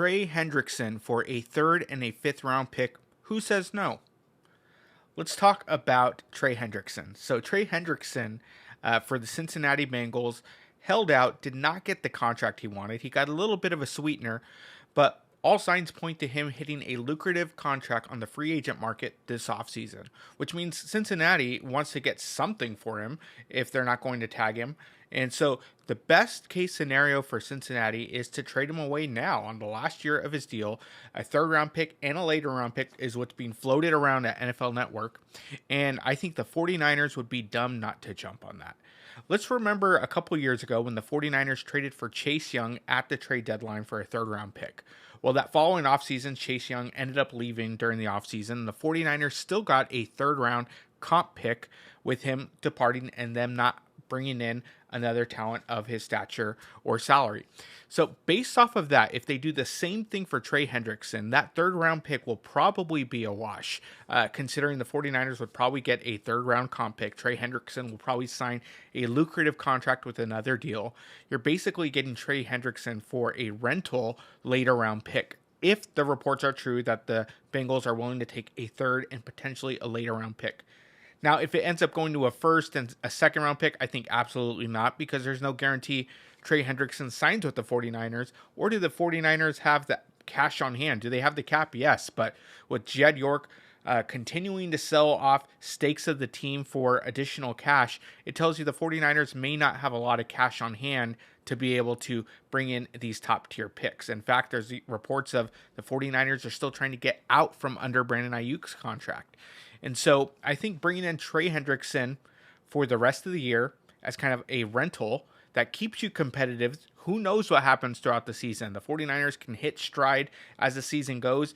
Trey Hendrickson for a third and a fifth round pick. Who says no? Let's talk about Trey Hendrickson. So Trey Hendrickson for the Cincinnati Bengals held out, did not get the contract he wanted. He got a little bit of a sweetener, but all signs point to him hitting a lucrative contract on the free agent market this offseason, which means Cincinnati wants to get something for him if they're not going to tag him. And so the best case scenario for Cincinnati is to trade him away now on the last year of his deal. A third round pick and a later round pick is what's being floated around at NFL Network. And I think the 49ers would be dumb not to jump on that. Let's remember a couple years ago when the 49ers traded for Chase Young at the trade deadline for a third round pick. Well, that following offseason, Chase Young ended up leaving during the offseason. The 49ers still got a third round comp pick with him departing and them not bringing in another talent of his stature or salary. So based off of that, if they do the same thing for Trey Hendrickson, that third round pick will probably be a wash, considering the 49ers would probably get a third round comp pick. Trey Hendrickson will probably sign a lucrative contract with another deal. You're basically getting Trey Hendrickson for a rental later round pick, if the reports are true that the Bengals are willing to take a third and potentially a later round pick. Now, if it ends up going to a first and a second round pick, I think absolutely not, because there's no guarantee Trey Hendrickson signs with the 49ers. Or do the 49ers have the cash on hand? Do they have the cap? Yes. But with Jed York continuing to sell off stakes of the team for additional cash, it tells you the 49ers may not have a lot of cash on hand to be able to bring in these top tier picks. In fact, there's reports of the 49ers are still trying to get out from under Brandon Ayuk's contract. And so I think bringing in Trey Hendrickson for the rest of the year as kind of a rental that keeps you competitive. Who knows what happens throughout the season? The 49ers can hit stride as the season goes,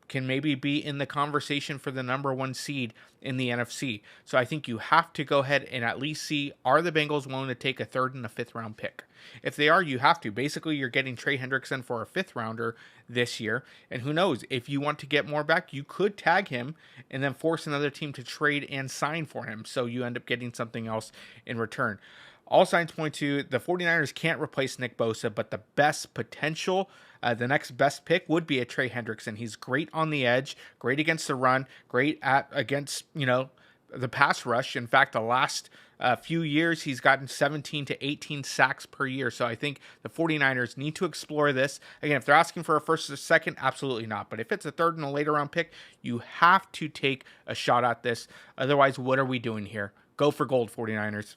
can maybe be in the conversation for the number one seed in the NFC. So I think you have to go ahead and at least see, are the Bengals willing to take a third and a fifth round pick? If they are, you have to. Basically, you're getting Trey Hendrickson for a fifth rounder this year. And who knows, if you want to get more back, you could tag him and then force another team to trade and sign for him. So you end up getting something else in return. All signs point to the 49ers can't replace Nick Bosa, but the best potential, the next best pick would be a Trey Hendrickson. He's great on the edge, great against the run, great against, the pass rush. In fact, the last few years, he's gotten 17 to 18 sacks per year. So I think the 49ers need to explore this. Again, if they're asking for a first or second, absolutely not. But if it's a third and a later round pick, you have to take a shot at this. Otherwise, what are we doing here? Go for gold, 49ers.